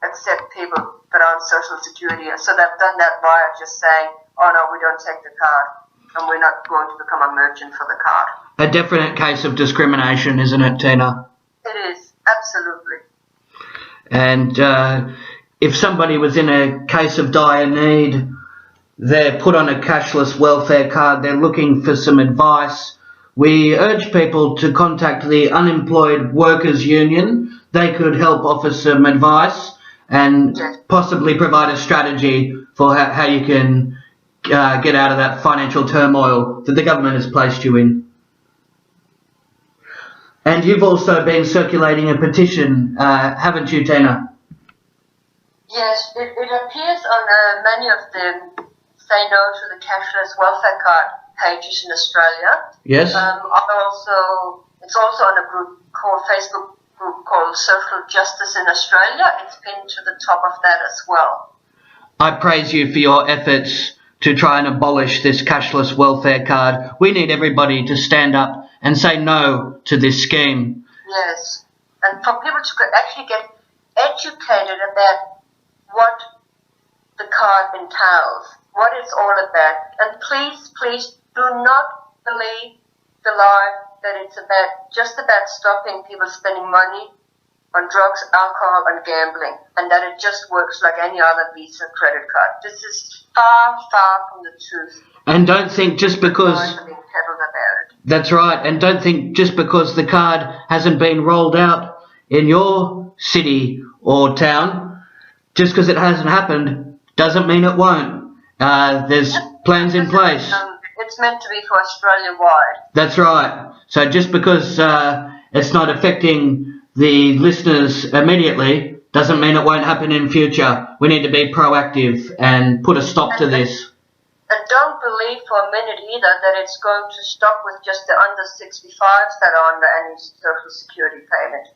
accept people that are on Social Security. So they've done that via just saying, oh no, we don't take the card and we're not going to become a merchant for the card. A definite case of discrimination, isn't it, Tina? It is, absolutely. And if somebody was in a case of dire need, they're put on a cashless welfare card, they're looking for some advice, we urge people to contact the Unemployed Workers Union. They could help offer some advice and possibly provide a strategy for how you can get out of that financial turmoil that the government has placed you in. And you've also been circulating a petition, haven't you, Tina? Yes, it appears on many of the Say No to the Cashless Welfare Card pages in Australia. Yes. It's also on a group called Facebook group called Social Justice in Australia. It's pinned to the top of that as well. I praise you for your efforts to try and abolish this cashless welfare card. We need everybody to stand up and say no to this scheme. Yes, and for people to actually get educated about what the card entails, what it's all about. And please do not believe the lie that it's just about stopping people spending money on drugs, alcohol and gambling, and that it just works like any other Visa credit card. This is far from the truth. And don't think just because... That's right, and don't think just because the card hasn't been rolled out in your city or town, just because it hasn't happened, doesn't mean it won't. There's plans in place. It's meant to be for Australia-wide. That's right. So just because it's not affecting the listeners immediately doesn't mean it won't happen in future. We need to be proactive and put a stop to this. And don't believe for a minute either that it's going to stop with just the under 65s that are under any social security payment.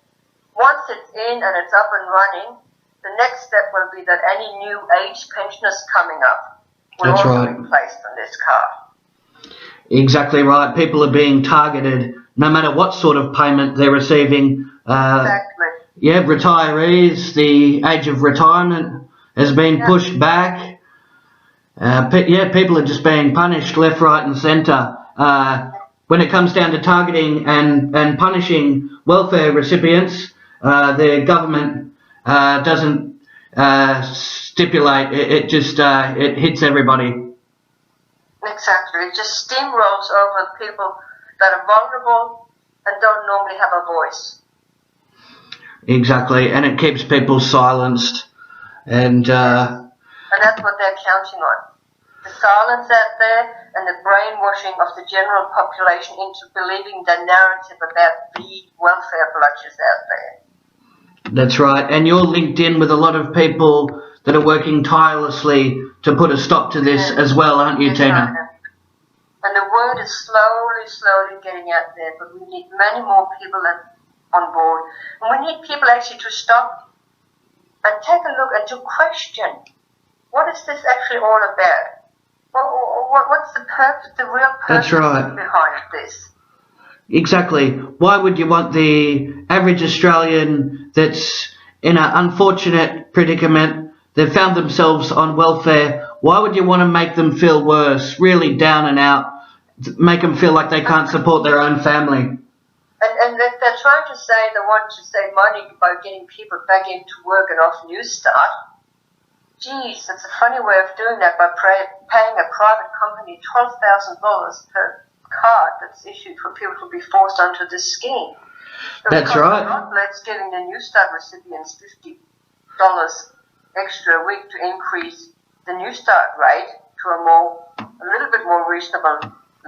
Once it's in and it's up and running, the next step will be that any new age pensioners coming up will That's also right. be placed on this card. Exactly right. People are being targeted no matter what sort of payment they're receiving. Exactly. Yeah, retirees, the age of retirement has been pushed back. People are just being punished left, right and centre. When it comes down to targeting and punishing welfare recipients, the government doesn't stipulate. It hits everybody. Exactly. It just steamrolls over people that are vulnerable and don't normally have a voice. Exactly, and it keeps people silenced. And that's what they're counting on. The silence out there and the brainwashing of the general population into believing the narrative about the welfare bludgers out there. That's right. And you're linked in with a lot of people that are working tirelessly to put a stop to this as well, aren't you, Tina? And the word is slowly getting out there, but we need many more people on board. And we need people actually to stop and take a look and to question, what is this actually all about? What's the purpose, the real purpose behind this? Exactly. Why would you want the average Australian that's in an unfortunate predicament, they've found themselves on welfare, why would you want to make them feel worse, really down and out, make them feel like they can't support their own family? And they're trying to say they want to save money by getting people back into work and off New Start. Geez, that's a funny way of doing that by paying a private company $12,000 per card that's issued for people to be forced onto this scheme. So that's right. Let's giving the New Start recipients $50 extra a week to increase the New Start rate to a little bit more reasonable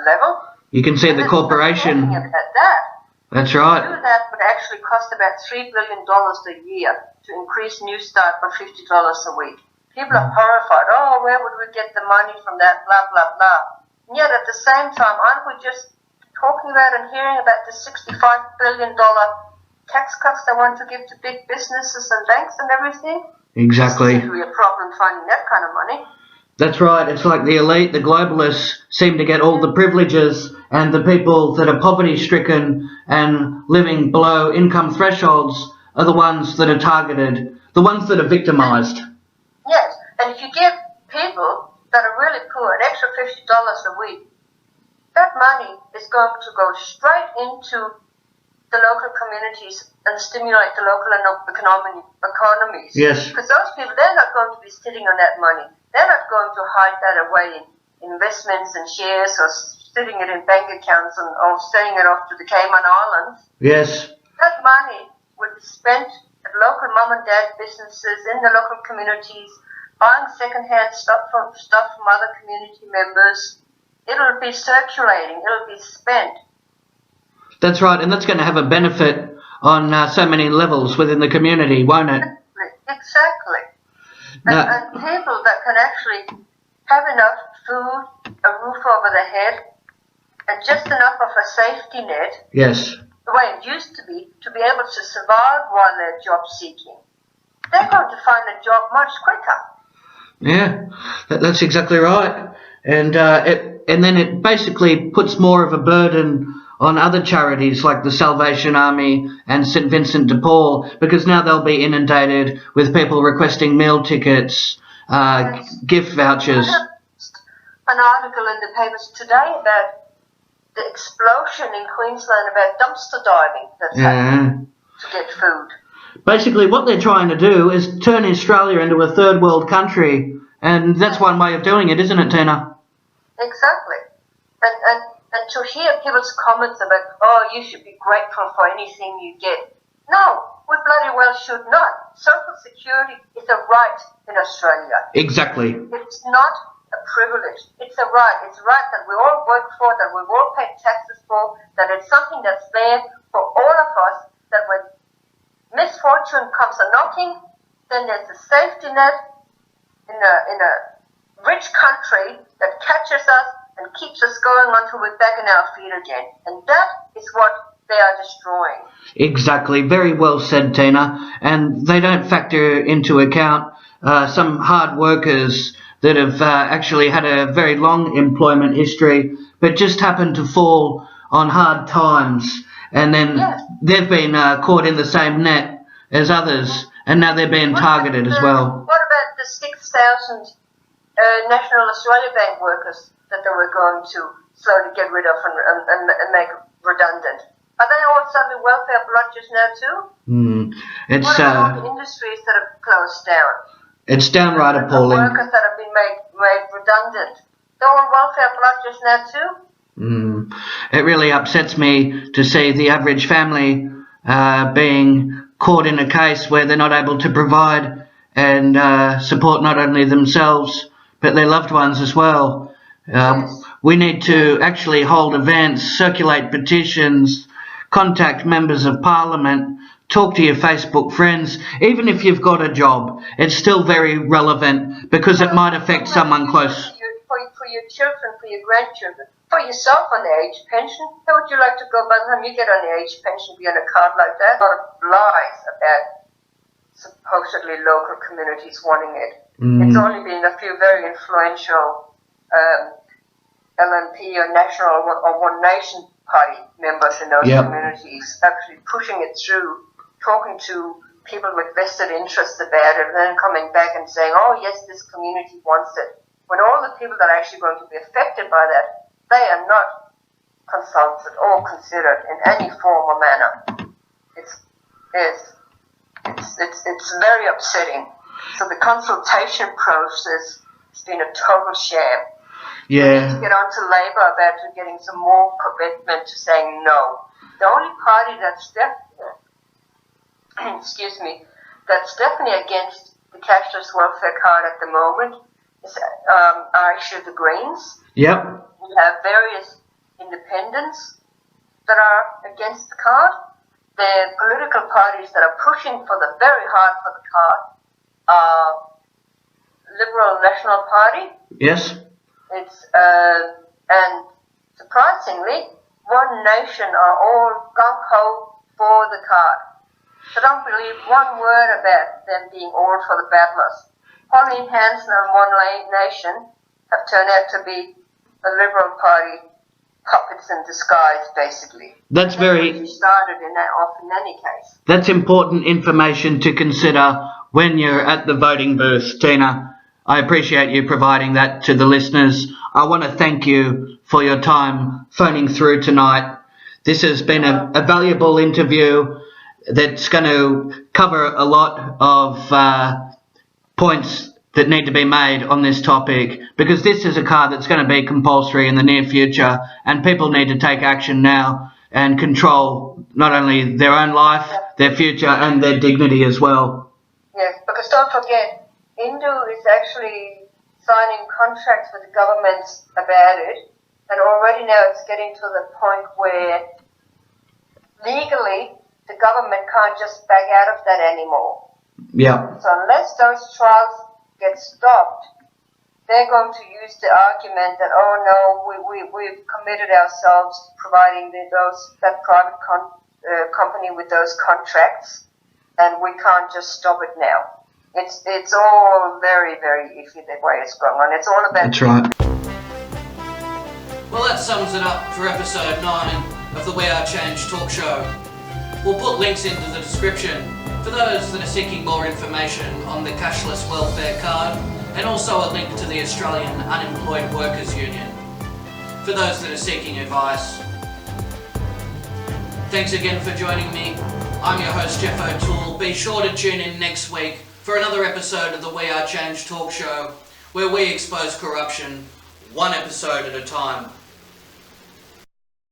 level. You can see the corporation. About that. That's right. To do that would actually cost about $3 billion a year to increase New Start by $50 a week. People are horrified. Oh, where would we get the money from that? Blah, blah, blah. And yet at the same time, aren't we just talking about and hearing about the $65 billion tax cuts they want to give to big businesses and banks and everything? Exactly. It's really a problem finding that kind of money. That's right. It's like the elite, the globalists, seem to get all the privileges, and the people that are poverty-stricken and living below income thresholds are the ones that are targeted, the ones that are victimised. Yes, and if you give people that are really poor an extra $50 a week, that money is going to go straight into the local communities and stimulate the local economies. Yes. Because those people, they're not going to be sitting on that money. They're not going to hide that away in investments and shares or sitting it in bank accounts or sending it off to the Cayman Islands. Yes. That money would be spent at local mom and dad businesses in the local communities, buying second-hand stuff from other community members. It'll be circulating. It'll be spent. That's right, and that's going to have a benefit on so many levels within the community, won't it? Exactly. And people that can actually have enough food, a roof over their head, and just enough of a safety net. Yes. The way it used to be able to survive while they're job seeking. They're going to find a job much quicker. Yeah, that's exactly right. And then it basically puts more of a burden on other charities like the Salvation Army and St Vincent de Paul, because now they'll be inundated with people requesting meal tickets, gift vouchers. An article in the papers today about the explosion in Queensland about dumpster diving that's happening to get food. Basically, what they're trying to do is turn Australia into a third world country, and that's one way of doing it, isn't it, Tina? Exactly. And to hear people's comments about, oh, you should be grateful for anything you get. No, we bloody well should not. Social security is a right in Australia. Exactly. It's not a privilege. It's a right. It's a right that we all work for, that we all pay taxes for, that it's something that's there for all of us, that when misfortune comes a-knocking, then there's a safety net in a rich country that catches us and keeps us going until we're back in our feet again. And that is what they are destroying. Exactly. Very well said, Tina. And they don't factor into account some hard workers that have actually had a very long employment history, but just happen to fall on hard times. And then they've been caught in the same net as others, and now they're being targeted as well. What about the 6,000 National Australia Bank workers that they were going to slowly get rid of and make redundant? Are they all suddenly welfare bludgers now too? It's what about all the industries that have closed down? It's downright appalling. The workers that have been made redundant, they're all welfare bludgers now too? It really upsets me to see the average family being caught in a case where they're not able to provide and support not only themselves but their loved ones as well. We need to actually hold events, circulate petitions, contact members of parliament, talk to your Facebook friends. Even if you've got a job, it's still very relevant because it might affect someone close. For your children, for your grandchildren, for yourself on the age pension. How would you like to go by the time you get on the age pension, be on a card like that? A lot of lies about supposedly local communities wanting it. It's only been a few very influential LNP or National or One Nation Party members in those communities actually pushing it through, talking to people with vested interests about it, and then coming back and saying, oh yes, this community wants it. When all the people that are actually going to be affected by that, they are not consulted or considered in any form or manner. It's very upsetting. So the consultation process has been a total sham. Yeah. We need to get on to Labor about getting some more commitment to saying no. The only party that's that's definitely against the cashless welfare card at the moment are actually the Greens. Yep. We have various independents that are against the card. The political parties that are pushing very hard for the card are Liberal National Party. Yes. It's and surprisingly, One Nation are all gung-ho for the card. So don't believe one word about them being all for the battlers. Pauline Hanson and One Nation have turned out to be the Liberal Party puppets in disguise, basically. That's very started in any case. That's important information to consider when you're at the voting booth, Tina. I appreciate you providing that to the listeners. I want to thank you for your time phoning through tonight. This has been a valuable interview that's going to cover a lot of points that need to be made on this topic, because this is a card that's going to be compulsory in the near future, and people need to take action now and control not only their own life, their future and their dignity as well. Yes, because don't forget, Hindu is actually signing contracts with the governments about it, and already now it's getting to the point where legally the government can't just back out of that anymore. Yeah. So unless those trials get stopped, they're going to use the argument that, oh no, we've committed ourselves to providing that private company with those contracts, and we can't just stop it now. It's all very, very iffy the way it's going on. It's all about... That's right. Well, that sums it up for episode 9 of the We Are Change talk show. We'll put links into the description for those that are seeking more information on the cashless welfare card, and also a link to the Australian Unemployed Workers Union for those that are seeking advice. Thanks again for joining me. I'm your host, Jeff O'Toole. Be sure to tune in next week for another episode of the We Are Change talk show, where we expose corruption one episode at a time.